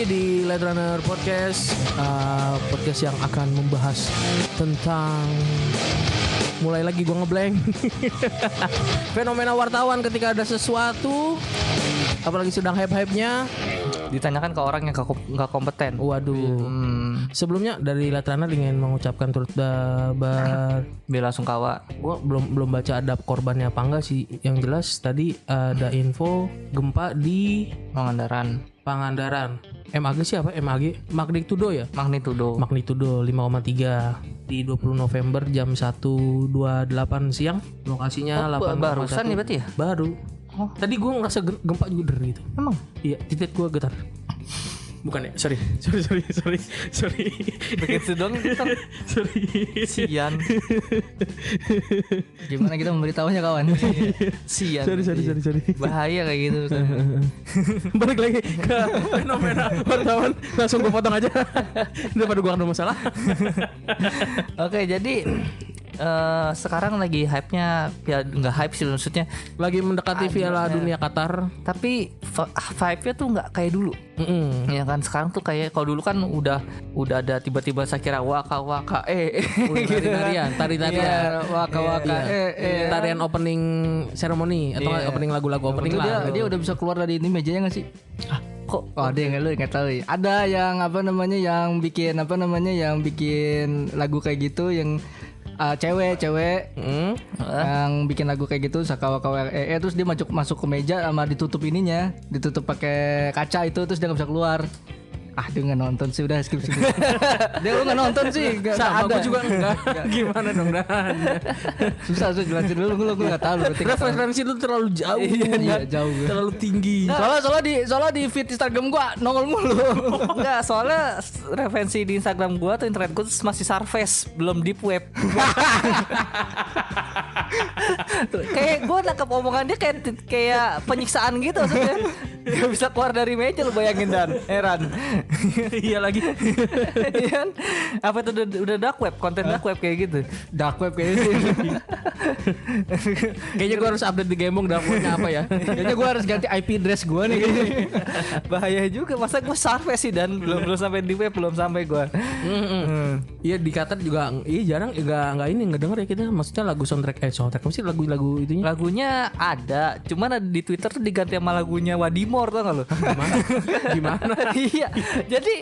lagi di Light Runner Podcast, podcast yang akan membahas tentang mulai lagi gue ngeblank fenomena wartawan ketika ada sesuatu, apalagi sedang hype-hype-nya, ditanyakan ke orang yang nggak kompeten. Waduh. Sebelumnya dari Light Runner ingin mengucapkan turut bela sungkawa. Gue belum baca ada korbannya apa enggak sih. Yang jelas tadi ada info gempa di Pangandaran. MAG siapa? MAG magnitudo ya? Magnitudo 5,3 di 20 November jam 1.28 siang. Lokasinya 8,1. Barusan ya berarti ya? Baru. Tadi gue ngerasa gempa juga dari itu. Emang? Iya, titik gue getar. Bukan ya? Sorry. Begitu dong kita. Sorry. Sian. Gimana kita memberitahunya kawan? Sian. Sorry. Bahaya kayak gitu. Balik lagi ke fenomena wartawan. Langsung gue potong aja daripada gue ada masalah. Oke, jadi sekarang lagi hype-nya ya, nggak hype sih maksudnya, lagi mendekati Piala Dunia Qatar, tapi hype-nya tuh nggak kayak dulu. Ya kan, sekarang tuh kayak kalau dulu kan udah ada tiba-tiba Shakira waka gitu, tarian waka tarian opening ceremony atau opening lagu-lagu opening lah. Dia udah bisa keluar dari ini mejanya nggak sih? Kok ada yang lu nggak tahu? Ada yang yang bikin lagu kayak gitu, yang cewek yang bikin lagu kayak gitu, sakawa terus dia masuk ke meja sama ditutup pakai kaca itu, terus dia nggak bisa keluar. Dia nggak nonton sih, udah skip. Dia lu nggak nonton sih, sama aku juga enggak. Gimana dong susah jelasin dulu, gue nggak tahu. Referensi itu terlalu jauh. Iya, jauh, terlalu tinggi. Soalnya di feed Instagram gua nongol mulu. Enggak, soalnya referensi di Instagram gua atau internet gua masih Surface, belum deep web. Kayak gue nangkep omongan dia kayak penyiksaan gitu maksudnya. Gak bisa keluar dari meja, lu bayangin dan heran. Iya lagi. Iya. Apa itu udah dark web, konten dark web kayak gitu. Dark web kayaknya sih. Kayaknya gue harus update di Gemong dark webnya apa ya. Kayaknya gue harus ganti IP address gue nih. Bahaya juga, masa gue Surface sih dan belum sampai di web, belum sampai gue. Iya, di Qatar juga jarang nggak denger ya kita. Maksudnya lagu soundtrack mesti lagu itunya. Lagunya ada, cuman di Twitter tuh diganti sama lagunya Wadimor, tau gak lo? Gimana? Iya. Jadi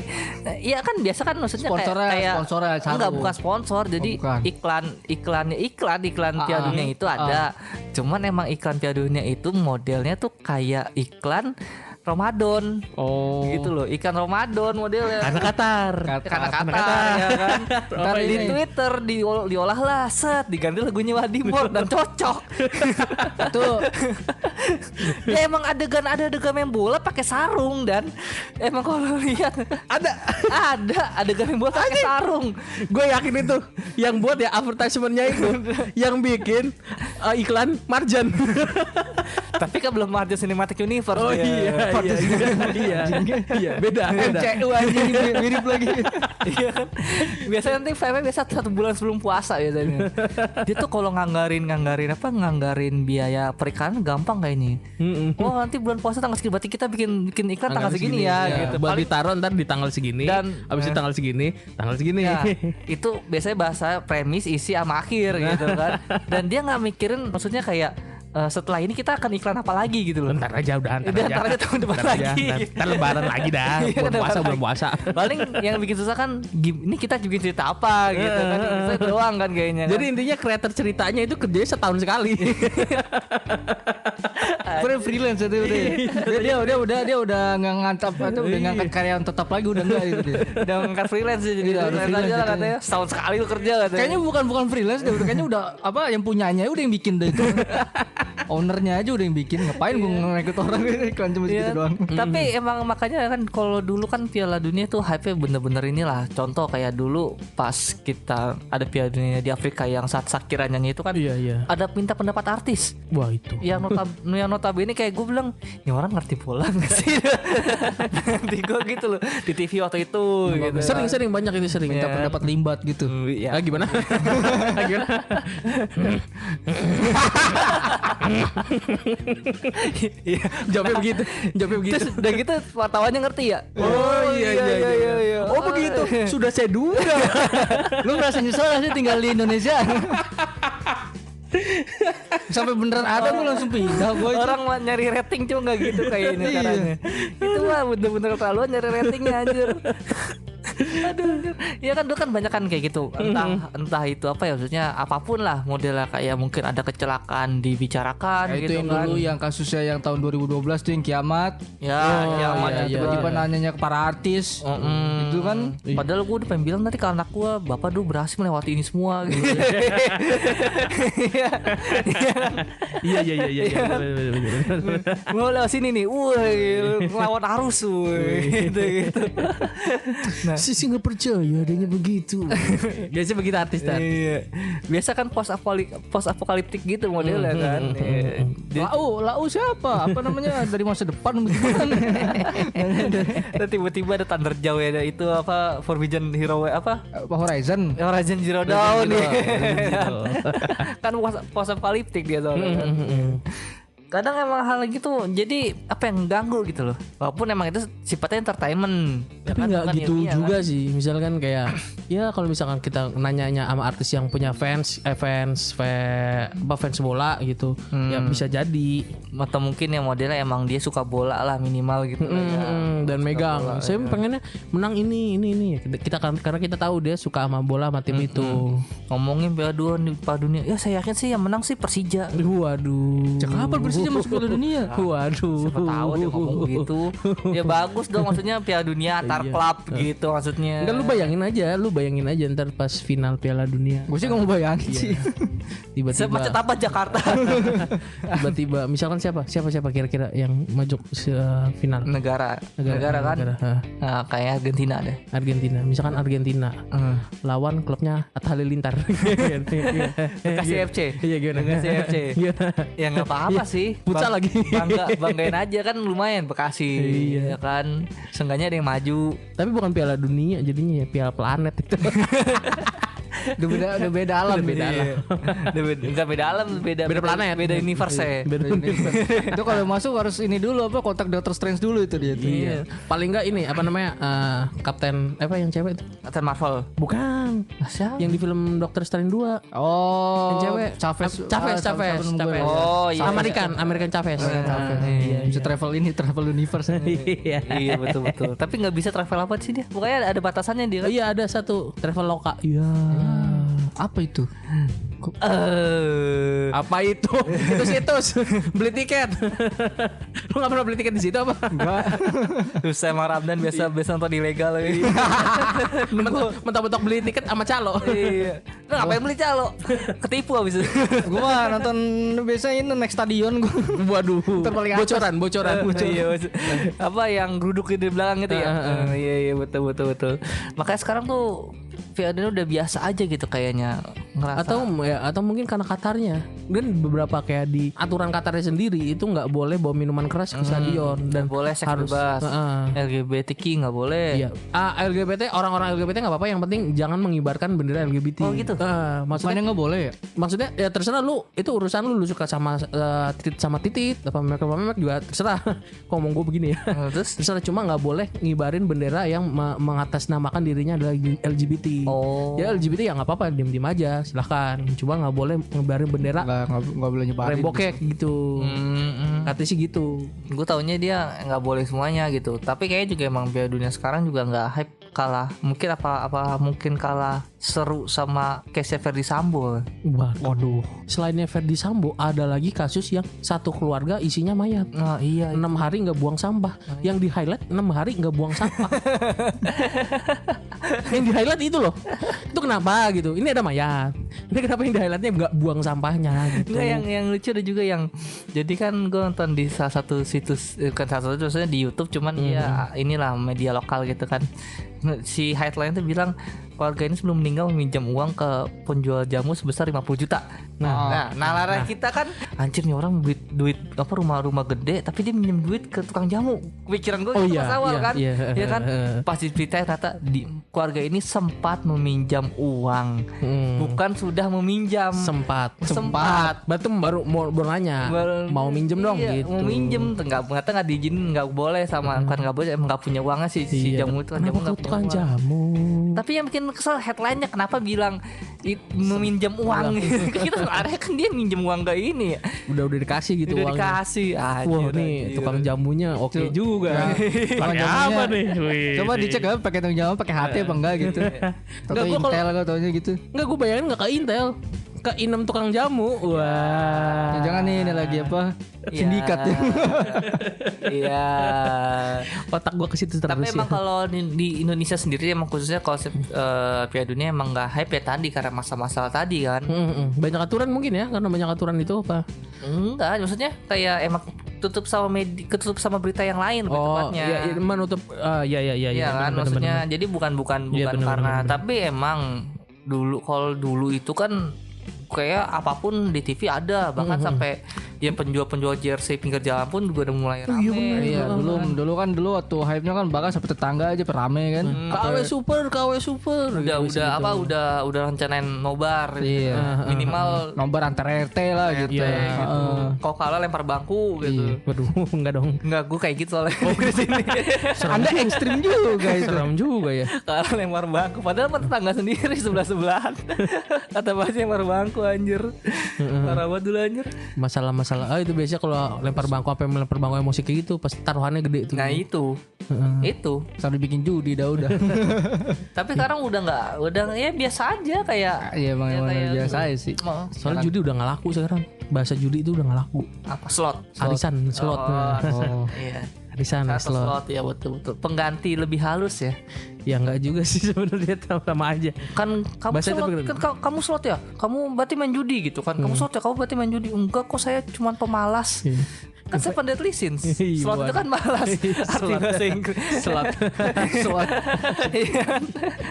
ya kan biasa kan maksudnya kayak enggak, bukan sponsor. Jadi iklan Piala Dunia itu ada. Cuman emang iklan Piala Dunia itu modelnya tuh kayak iklan Ramadan. Gitu loh, ikan Ramadan modelnya. Karena Qatar ya kan. Ntar di Twitter diolah lah, diganti lagunya Wadimor dan cocok. Tuh. Ya emang adegan main bola pakai sarung, dan emang kalau lihat ada adegan main bola pakai sarung. Gue yakin itu yang buat ya advertisementnya itu yang bikin iklan Marjan. Tapi kan belum ada Cinematic Universe. Iya, beda. MCU anjing mirip lagi. Iya kan. Biasanya nanti biasa 1 bulan sebelum puasa biasanya. Dia tuh kalau nganggarin biaya perikanan gampang kayak ini. Nanti bulan puasa tanggal segini, berarti kita bikin iklan tanggal segini ya gitu. Buat ditaruh ntar di tanggal segini, dan habis itu tanggal segini. Ya, itu biasanya bahasa premis, isi sama akhir gitu kan. Dan dia nggak mikirin maksudnya kayak setelah ini kita akan iklan apa lagi gitu loh. Ntar aja tahun depan lagi. Ntar lebaran lagi dah. Belum puasa. Paling yang bikin susah kan ini kita bikin cerita apa gitu kan. Itu doang kan kayaknya. Jadi intinya kreator ceritanya itu kerjanya setahun sekali. Freelance itu udah. Dia udah nggak ngantap atau udah ngangkat karyawan tetap lagi, udah enggak gitu dia. Udah ngangkat freelance jadi freelance aja lah katanya. Setahun sekali lu kerja katanya. Kayaknya bukan freelance deh, kayaknya udah yang punyanya udah yang bikin deh itu. Ownernya aja udah yang bikin, ngapain gue ngerekrut orang iklan cuma segitu doang. Tapi emang makanya kan kalau dulu kan Piala Dunia tuh hype-nya bener-bener inilah. Contoh kayak dulu pas kita ada Piala Dunia di Afrika yang saat Shakira nyanyi itu kan, ada minta pendapat artis. Wah itu. Yang notabene kayak gue bilang, ini orang ngerti bola nggak sih? Nanti gue gitu loh di TV waktu itu. Gitu. Sering banyak itu minta pendapat limbat gitu. Gimana? Jawabnya begitu. Terus udah gitu wartawannya ngerti ya. Oh iya. Oh begitu. Sudah saya duga. Lu merasa nyesel sih tinggal di Indonesia? Sampai beneran ada gue langsung pindah gue. Orang mah nyari rating cuma nggak gitu kayaknya caranya. Itu mah bener-bener terlalu nyari ratingnya anjir. Aduh, ya kan dulu kan banyak kan kayak gitu. Entah itu apa ya, maksudnya apapun lah modelnya, kayak mungkin ada kecelakaan dibicarakan itu gitu yang kan. dulu yang kasusnya yang tahun 2012 tuh yang kiamat. Kiamat Tiba-tiba nanyanya ke para artis. Itu kan. Padahal gue udah pengen bilang nanti ke anak gue, bapak dulu berhasil melewati ini semua gitu. Iya. Mau lewat sini nih, ngelawan arus, gitu. Nah, sih nggak percaya adanya begitu. Biasanya begitu artis kan. Iya. Biasa kan post apokaliptik gitu modelnya kan. Lau siapa? Apa namanya dari masa depan begitu kan. Dan tiba-tiba ada Thunder Jaw ya, itu apa Forbidden Hero apa? Horizon Zero Dawn nih. Kan post apokaliptik dia soalnya. Kadang emang hal gitu jadi apa yang ganggu gitu loh. Walaupun emang itu sifatnya entertainment. Tapi nggak gitu juga kan? Sih. Misalkan kayak ya kalau misalkan kita nanya sama artis yang punya fans bola gitu, ya bisa jadi. Atau mungkin ya modelnya emang dia suka bola lah minimal gitu dan megang. Bola, saya pengennya menang ini. Kita karena kita tahu dia suka sama bola sama tim itu. Ngomongin Piala Dunia, ya saya yakin sih yang menang sih Persija. Waduh. Kapan Persija masuk Piala Dunia? Waduh. Siapa tahu dia ngomong gitu. Ya bagus dong, maksudnya Piala Dunia antar klub gitu maksudnya. Enggak, lu bayangin aja ntar pas final Piala Dunia. Gue sih gak mau bayangin sih. Tiba-tiba semacet apa Jakarta. Tiba-tiba misalkan siapa kira-kira yang maju final negara kan. Nah, kayak Argentina deh. Misalkan Argentina lawan klubnya Atta Halilintar. Bekasi FC. Iya gimana? Bekasi FC. Ya enggak apa-apa sih. Futsal lagi. Banggain aja kan, lumayan Bekasi. Ya kan. Seenggaknya ada yang maju. Tapi bukan Piala Dunia jadinya ya, Piala Planet itu. Udah beda alam. Enggak beda alam, beda planet, beda universe ya. Itu kalau masuk harus ini dulu apa, kontak Doctor Strange dulu itu dia. Iya. Paling enggak ini apa namanya Kapten apa yang cewek itu? Kapten Marvel. Bukan. Siapa? Yang di film Doctor Strange 2. Oh. Yang cewek. Chavez. Oh iya. American Chavez. Iya. Bisa travel universe. Iya betul. Tapi nggak bisa travel apa sih dia? Pokoknya ada batasannya dia. Iya ada satu travel loka. Iya. Apa itu? Apa itu? Itu situs beli tiket. Lu nggak pernah beli tiket di situ apa? Enggak. Terus saya sama Ramdan biasa nonton ilegal lagi. Mentok-mentok beli tiket sama calo. Iya. Lu ngapain beli calo? Ketipu abis itu. Gue mah nonton biasanya ini naik stadion gue. Waduh. Bocoran. Iya. Apa yang geruduk di belakang gitu ya? Iya betul. Makanya sekarang tuh Piala udah biasa aja gitu kayaknya ngerasa. Atau mungkin karena Qatarnya. Dan beberapa kayak di aturan Qatarnya sendiri itu nggak boleh bawa minuman keras ke stadion dan boleh seks harus bebas. LGBTQ nggak boleh. Iya. LGBT orang-orang LGBT nggak apa-apa, yang penting jangan mengibarkan bendera LGBT. Oh gitu. Maksudnya nggak boleh ya? Maksudnya ya terserah lu, itu urusan lu suka sama titit apa memek juga terserah. Ngomong gue begini ya. Terus terserah, cuma nggak boleh ngibarin bendera yang mengatasnamakan dirinya adalah LGBT. Oh. Ya LGBT ya nggak apa-apa, diem aja silahkan. Cuma nggak boleh ngibarin bendera nggak boleh nyebarin rembokek gitu. Katanya sih gitu. Gue taunya dia nggak boleh semuanya gitu. Tapi kayaknya juga emang Piala Dunia sekarang juga nggak hype kalah. Mungkin kalah seru sama case Ferdy Sambo. Waduh. Selainnya Ferdy Sambo ada lagi kasus yang satu keluarga isinya mayat. Nah, iya. 6 hari nggak buang sampah. Yang di highlight 6 hari nggak buang sampah. Yang di highlight itu loh. Itu kenapa gitu? Ini ada mayat. Ini kenapa yang di highlightnya nggak buang sampahnya gitu? Enggak, yang lucu ada juga yang, jadi kan gue nonton di salah satu situs, bukan salah satu, maksudnya di YouTube, cuman ya inilah media lokal gitu kan. Si headline tuh bilang keluarga ini sebelum meninggal meminjam uang ke penjual jamu sebesar 50 juta. Nalar kita kan anjir nih orang duit apa rumah gede tapi dia minjem duit ke tukang jamu. Pikiran gue pas awal kan. Ya kan pas diceritain ternyata di keluarga ini sempat meminjam uang. Bukan sudah meminjam. Sempat. Berarti baru mau nanya. Mau minjem dong gitu. Mau minjem enggak diizinin, enggak boleh sama kan enggak boleh, emang enggak punya uangnya si jamu itu kan jamu enggak punya uang. Jamu. Tapi yang bikin kesel headline-nya kenapa bilang meminjam uang. Kita aneh kan dia minjem uang ke ini ya. Udah dikasih gitu uangnya. Udah dikasih. Wah nih tukang jamunya oke juga. Tukang jamunya apa nih? Coba dicek ya pakai tukang jamu pakai HT apa enggak gitu. Atau Intel atau taunya gitu. Enggak, gue bayangin enggak ke Intel. Ke Inem tukang jamu. Wah. Jangan nih ini lagi apa? Sindikat ya. Iya. Otak gue ke situ terus. Tapi emang kalau di Indonesia sendiri emang khususnya konsep Piala Dunia emang enggak hype ya tadi karena masalah tadi kan. Banyak aturan mungkin ya, karena banyak aturan itu apa? Enggak, maksudnya kayak emang ketutup sama berita yang lain lebih tepatnya. Iya, menutup Iya kan maksudnya jadi bukan ya, karena tapi emang dulu itu kan kayak apapun di TV ada bahkan sampai ya penjual jersey pinggir jalan pun juga udah mulai rame. Iya dulu waktu hype-nya kan bahkan sampai tetangga aja rame kan. KW super. Udah rencanain nobar. Iya. Minimal nobar antar RT lah gitu. Kau kalah lempar bangku gitu. Waduh, enggak dong. Enggak, gue kayak gitu soalnya. Di sini. Anda ekstrim juga itu. Seram juga ya. Kalah lempar bangku padahal tetangga sendiri sebelah-sebelahan. Kata bahasa lempar bangku anjir. Parah banget dulu anjir. Masalah itu biasanya kalau lempar bangku apa lempar bangku emosi kayak gitu pasti taruhannya gede tuh. Nah itu sampai bikin judi udah. Tapi sekarang udah ya biasa aja kayak. Iya emang biasa aja sih. Soalnya judi udah nggak laku sekarang. Bahasa judi itu udah nggak laku. Apa slot? Arisan slot. Iya. Arisan slot. Ya betul. Pengganti lebih halus ya. Ya enggak juga sih sebenarnya sama aja. Kan kamu slot, kamu slot ya. Kamu berarti main judi gitu kan. Kamu slot ya, kamu berarti main judi. Enggak kok saya cuma pemalas. Kan saya pandai license. Slot itu kan malas. Arti bahasa Inggris. Slot.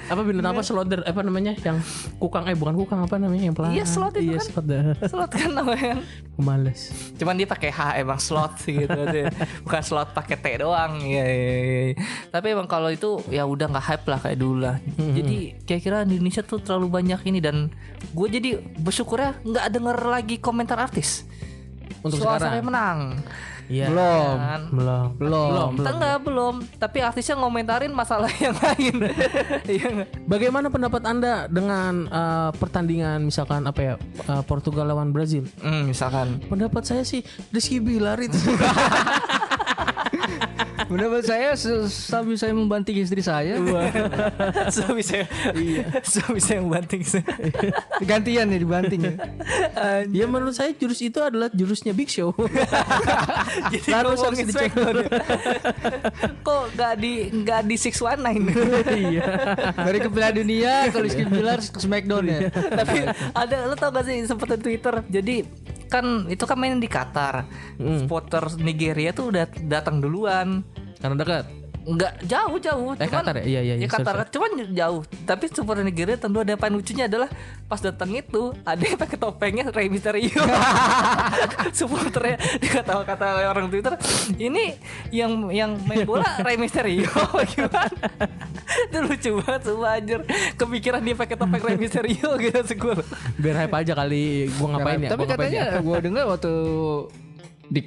Apa binatang apa slotter apa namanya yang kukang bukan kukang apa namanya yang pelan. Iya slot itu kan. Slot dah. Slot kan namanya. Males. Cuman dia pakai H emang slot gitu aja. Bukan slot pakai T doang. Iya. Tapi emang kalau itu ya udah enggak hype lah kayak dulu lah. Jadi kira-kira di Indonesia tuh terlalu banyak ini dan gue jadi bersyukurnya enggak denger lagi komentar artis. Untuk sekarang saya menang. Iya. Belum. Tapi artisnya ngomentarin masalah yang lain. Bagaimana pendapat Anda dengan pertandingan misalkan apa ya Portugal lawan Brazil? Misalkan. Pendapat saya sih Rizky Bilar itu. Menurut saya suami saya membanting istri saya. Suami saya membanting. Gantian ya dibanting ya. Ya menurut saya jurus itu adalah jurusnya Big Show. Jadi harus dicek. Kok nggak di 619? Iya. Dari ke Piala Dunia kalau Rizky Bilar ke Smackdown ya. Tapi ada lo tau gak sih sempat di Twitter. Jadi kan itu kan main di Qatar. Supporter Nigeria tuh udah datang duluan. Karena dekat. Enggak jauh. Cuman Qatar ya? Iya. Qatar cuman jauh. Tapi supporter Nigeria tentu ada yang paling lucunya adalah pas datang itu ada yang pakai topengnya Rey Mysterio. Supporternya kata orang Twitter, ini yang main bola Rey Mysterio gimana? Itu lucu banget semua anjir. Kepikiran dia pakai topeng Rey Mysterio gitu segur. Biar hype aja kali gua ngapain ya. Tapi katanya gua dengar waktu di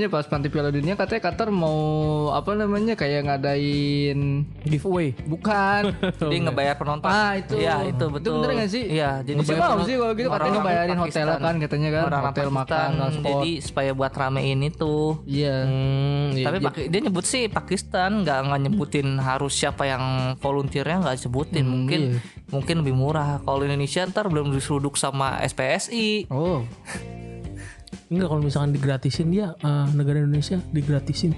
pas panti Piala Dunia katanya Qatar mau kayak ngadain giveaway. Bukan. Jadi ngebayar penonton. Itu. Iya, itu betul. Itu bener gak sih? Iya, jadi mau sih kalau gitu katanya ngebayarin hotel kan katanya kan. Hotel makan, transport. Jadi supaya buat ramein itu. Iya. Tapi dia nyebut sih Pakistan, enggak nyebutin harus siapa yang volunteernya, enggak sebutin. Mungkin lebih murah. Kalau Indonesia ntar belum diseruduk sama SPSI. Oh. Enggak, kalau misalkan digratisin dia negara Indonesia digratisin.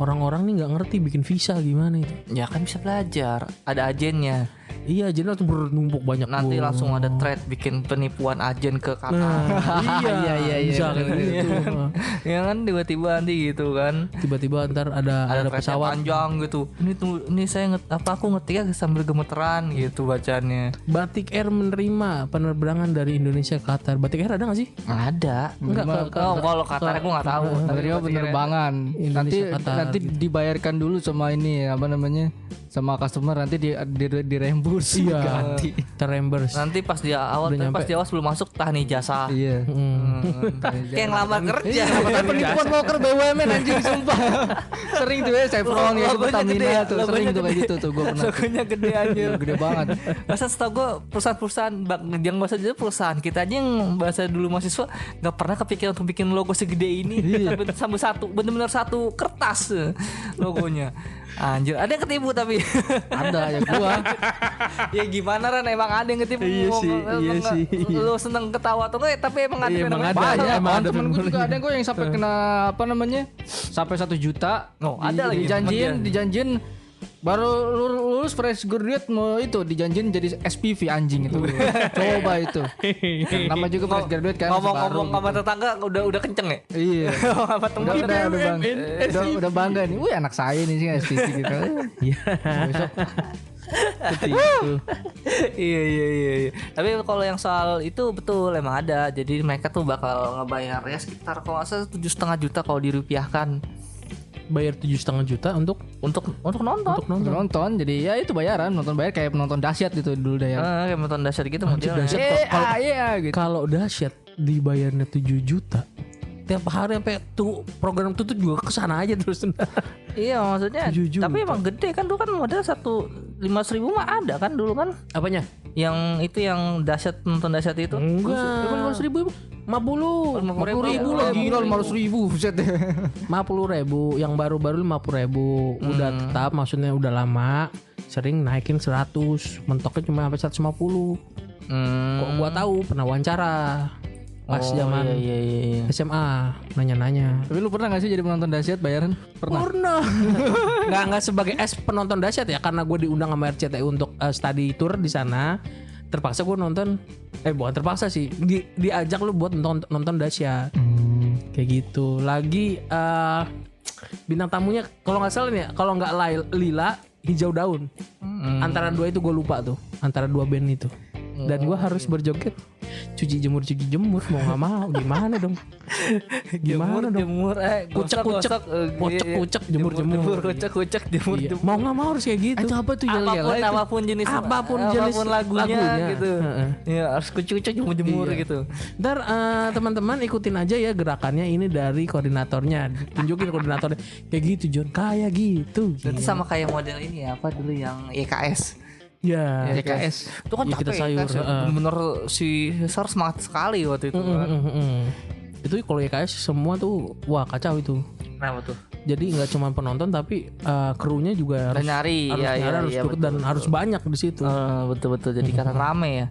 Orang-orang nih nggak ngerti bikin visa gimana itu. Ya kan bisa belajar, ada agennya. Iya, jadi langsung bernumpuk banyak. Nanti langsung ada thread bikin penipuan agen ke Qatar. Iya. Bisa kayak gitu. Ya kan tiba-tiba nanti gitu kan. Tiba-tiba ntar ada pesawat panjang gitu. Ini saya aku ngetiknya sambil gemeteran gitu bacanya. Batik Air menerima penerbangan dari Indonesia ke Qatar. Batik Air ada nggak sih? Ada. Enggak. Kalau Qatar aku nggak tahu. Menerima penerbangan. Nanti dibayarkan dulu sama ini apa namanya? Sama customer nanti di reimburse. Iya. Ganti. Terreimburse. Nanti pas dia awal sebelum masuk tahan ijazah. Iya. Kayak ngelamar kerja. Penipuan broker BUMN anjing sumpah. Sering tuh ya Chevron ya Pertamina tuh sering tuh kayak gitu tuh gue pernah. Logonya gede anjir. Gede banget. Masa setahu gue perusahaan yang bahasa jadi perusahaan kita aja yang bahasa dulu mahasiswa nggak pernah kepikiran untuk bikin logo segede ini sampai satu benar-benar satu kertas logonya. Anjir, ada yang ketipu tapi ada ya gua. Ya gimana Ran, emang ada yang ketipu. Iya sih. Lu seneng ketawa tuh tapi emang ada. Emang ada temen gue juga ada gue yang sampai kena apa namanya sampai 1 juta. Oh, ada lagi dijanjiin baru lulus fresh graduate mau itu dijanjiin jadi SPV anjing itu. Coba itu. Nama juga fresh graduate kan. Ngomong sama tetangga udah kenceng ya? Iya. Udah bangga nih. Wih anak saya nih sih SPV gitu. Iya. Besok Iya. Tapi kalau yang soal itu betul emang ada. Jadi mereka tuh bakal ngebayarnya sekitar kalau nggak salah 7,5 juta kalau dirupiahkan. Bayar 7,5 juta untuk nonton. Jadi ya itu bayaran nonton bayar kayak penonton dahsyat gitu dulu dah ya. Kayak nonton dahsyat gitu modelnya. Gitu. Kalau dahsyat dibayarnya 7 juta. Tiap hari sampai tuh program tuh juga kesana aja terus. Iya maksudnya. Tapi emang gede kan dulu kan modal 15.000 mah ada kan dulu kan. Apanya? Yang itu yang dahsyat nonton dahsyat itu. Enggak. 15.000 50.000 lah gila 500.000 buset deh. 50.000 yang baru-baru 50.000 udah tetap maksudnya udah lama sering naikin 100 mentoknya cuma sampai 150. Kok gua tahu pernah wawancara pas zaman SMA nanya-nanya. Tapi lu pernah gak sih jadi penonton dahsyat bayaran? Pernah. Nggak sebagai penonton dahsyat ya karena gue diundang sama RCTI untuk study tour di sana. Terpaksa gue nonton bukan terpaksa sih diajak lu buat nonton dahsyat kayak gitu lagi bintang tamunya kalau nggak salah nih kalau nggak Lila Hijau Daun antara dua itu gue lupa tuh antara dua band itu dan gue harus berjoget cuci jemur mau nggak mau gimana dong jemur kucek jemur jemur mau nggak mau harus kayak gitu apa tuh apapun jenis lagunya gitu ya harus kucek jemur gitu. Ntar teman-teman ikutin aja ya gerakannya ini dari koordinatornya tunjukin koordinatornya kayak gitu John kayak gitu berarti sama kayak model ini ya apa dulu yang YKS. Ya, YKS itu kan kita sayur. Bener si Cesar semangat sekali waktu itu kan. Itu kalau YKS semua tuh wah kacau itu. Kenapa tuh? Jadi nggak cuma penonton tapi krunya juga harus nyari, harus ikut dan harus banyak di situ. Betul. Jadi karena rame ya.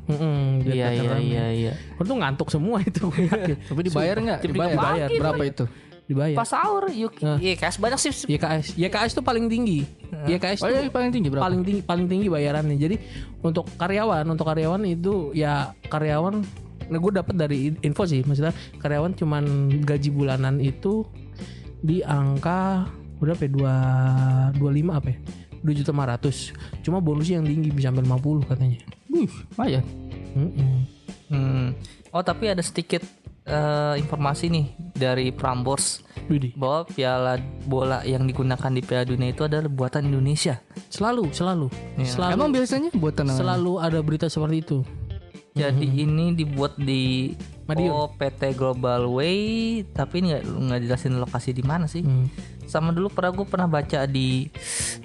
Iya. Itu ngantuk semua itu. Tapi dibayar nggak? Dibayar. Berapa itu? Dibayar. Pas sahur YKS banyak sih. YKS itu paling tinggi. YKS itu paling tinggi berapa? Paling tinggi bayarannya. Jadi untuk karyawan itu ya karyawan gue dapat dari info sih maksudnya karyawan cuman gaji bulanan itu di angka berapa ya 25 apa ya 2.500.000 cuma bonusnya yang tinggi bisa sampai 50 katanya. Lumayan. Oh tapi ada sedikit informasi nih dari Prambors bahwa piala bola yang digunakan di Piala Dunia itu adalah buatan Indonesia. Selalu. Emang biasanya buatan selalu ada berita seperti itu. Jadi ini dibuat di PT Global Way, tapi ini nggak jelasin lokasi di mana sih. Sama dulu gue pernah baca di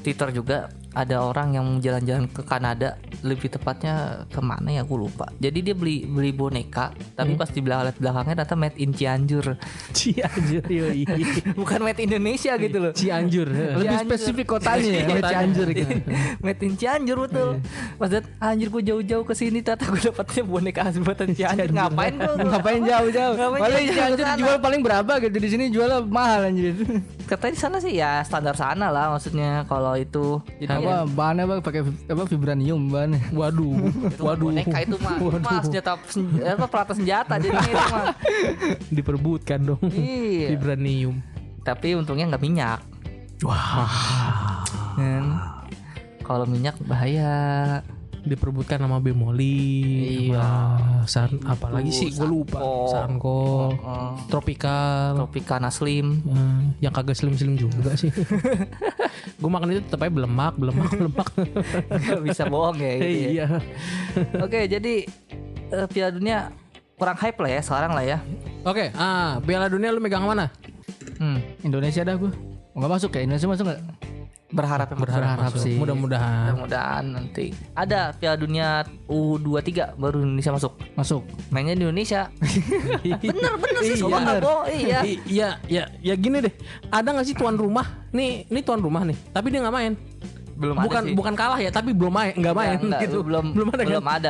Twitter juga ada orang yang jalan-jalan ke Kanada, lebih tepatnya kemana ya aku lupa. Jadi dia beli boneka, tapi pas di belakangnya data made in Cianjur. Yoi. Bukan made Indonesia gitu loh. Cianjur. Lebih spesifik kotanya ya, made Cianjur gitu. Made in Cianjur betul. Pas lihat anjir gue jauh-jauh ke sini ternyata gue dapatnya boneka asli buatan Cianjur. Ngapain jauh-jauh? Paling Cianjur jual paling berapa gitu, di sini jual mahal anjir. katanya di sana sih ya standar sana lah maksudnya kalau itu. Jadi bahannya bang pakai vibranium bahannya. Waduh. Boneka itu mah senjata peralatan senjata jadi itu mah. Diperbutkan dong. Iya. Vibranium. Tapi untungnya nggak minyak. Wah. Kalau minyak bahaya. Diperbutkan sama Bemoli. Iya. Apalagi sih gue lupa. Sanko. Tropicana Slim. Yang kagak slim juga sih. Gue makan itu tetap aja belemak. Gak bisa bohong ya. Iya. Oke, jadi Piala Dunia kurang hype lah ya sekarang lah ya. Oke, Piala Dunia lu megang mana? Indonesia dah gue. Nggak masuk ya? Indonesia masuk nggak? Berharap sih. Mudah-mudahan nanti ada Piala Dunia U23 baru Indonesia masuk. Mainnya di Indonesia. bener sih soalnya Iya gini deh. Ada nggak sih tuan rumah? Nih tuan rumah nih. Tapi dia nggak main. Bukan kalah ya, tapi belum main, nggak main gitu. Belum ada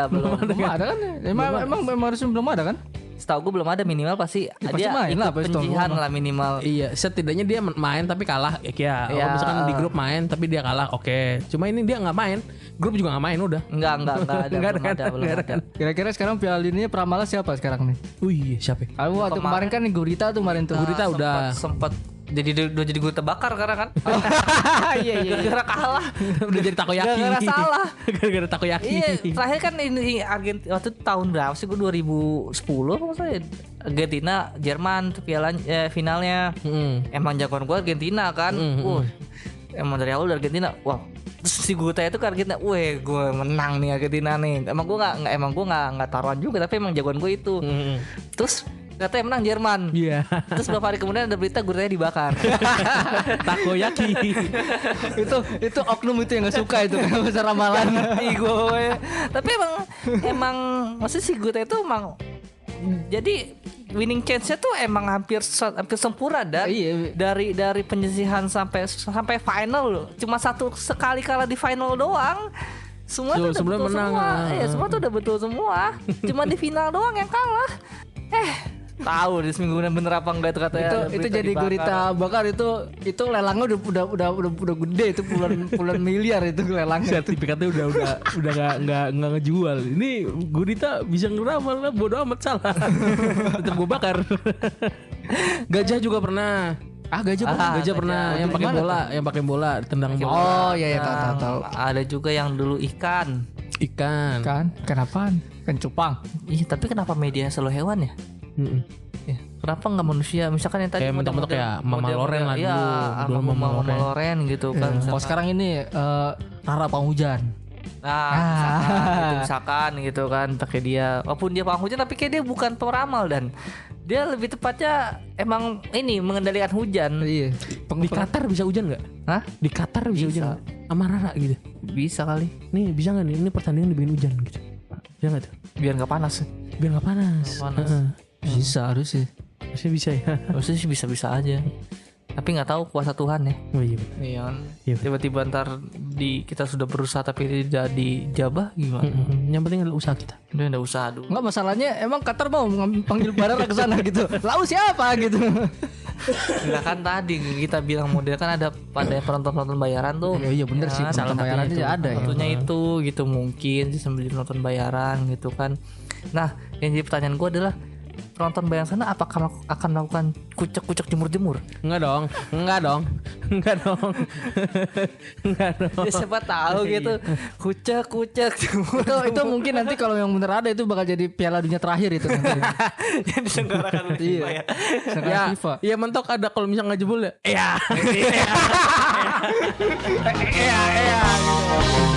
kan? Emang harusnya belum ada kan? Setahu gue belum ada, minimal pasti dia main lah, pencihan lah minimal. Iya, setidaknya dia main tapi kalah ya. Kalau misalkan di grup main tapi dia kalah, oke. Cuma ini dia nggak main, grup juga nggak main udah. Enggak ada. Belum ada. Kira-kira sekarang Piala Dunia peramalnya siapa sekarang nih? Wih, siapa? Waktu kemarin kan Gurita tuh kemarin tuh. Gurita udah sempat jadi gurita bakar karena kan. Iya. Gara kalah. Udah jadi takoyaki. Gara salah. Gara takoyaki. Iya, terakhir kan ini Argentina waktu tahun berapa sih? Gue 2010 apa saya? Argentina, Jerman tuh finalnya. Emang jagoan gue Argentina kan. Emang dari awal dari Argentina. Wah, terus si Gurita itu ke Argentina. Gue menang nih Argentina nih. Emang gue nggak taruhan juga, tapi emang jagoan gue itu. Terus katanya menang Jerman. Iya. Terus beberapa hari kemudian ada berita Guritanya dibakar. Takoyaki. itu oknum itu yang nggak suka itu kan besar ramalan. Gue. Tapi emang maksudnya si Gurita itu emang jadi winning chance-nya tuh emang hampir sempurna dari penyisihan sampai final loh. Cuma sekali kalah di final doang. Semua tuh udah betul menang. Semua tuh udah betul semua. Cuma di final doang yang kalah. Tahu di seminggu bener apa enggak itu katanya. Itu jadi Gurita bakar itu lelangnya udah gede itu puluhan miliar itu lelangnya. Sertifikatnya udah nggak ngejual. Ini Gurita bisa ngeramal lah, bodoh amat salah. Tetap gue bakar. Gajah juga pernah. Gajah pernah yang pakai bola, tendang bola. Oh iya tahu. Ada juga yang dulu ikan. Kenapaan? Kan cupang. Iya, tapi kenapa media selalu hewan ya? Ya, kenapa nggak manusia? Misalkan yang tadi kayak bentuk-bentuk ya Mama Loren lah dulu. Mama Loren gitu kan. Kalau sekarang ini Rara Panghujan. Misalkan gitu kan pakai dia. Walaupun dia penghujan tapi kayak dia bukan peramal dan dia lebih tepatnya emang ini mengendalikan hujan. Iya. Di Qatar bisa hujan nggak? Hah? Di Qatar bisa hujan nggak? Sama Rara gitu. Bisa kali. Nih bisa nggak nih? Ini pertandingan dibikin hujan gitu. Bisa nggak tuh? Biar nggak panas. Bisa harusnya. Harusnya bisa ya. Harusnya sih bisa aja. Tapi nggak tahu kuasa Tuhan ya. Oh iya. Tiba-tiba ntar kita sudah berusaha tapi tidak dijabah gimana? Yang penting adalah usaha kita. Udah ada usaha dulu. Enggak, masalahnya emang Qatar mau panggil Barara ke sana gitu. Lalu siapa gitu? Enggak kan tadi kita bilang model kan ada pada penonton bayaran tuh. Iya bener sih, penonton bayaran itu ada ya. Satunya itu gitu mungkin sambil penonton bayaran gitu kan. Nah, yang jadi pertanyaan gue adalah penonton bayaran sana apakah akan melakukan kucek-kucek jemur-jemur? Enggak dong. Ya, siapa tahu gitu. Kucek jemur. Itu mungkin nanti kalau yang bener ada itu bakal jadi Piala Dunia terakhir itu nanti. Yang diselenggarakan oleh FIFA ya. FIFA. Ya mentok ada kalau misalnya nggak jebol ya. Iya. Iya gitu.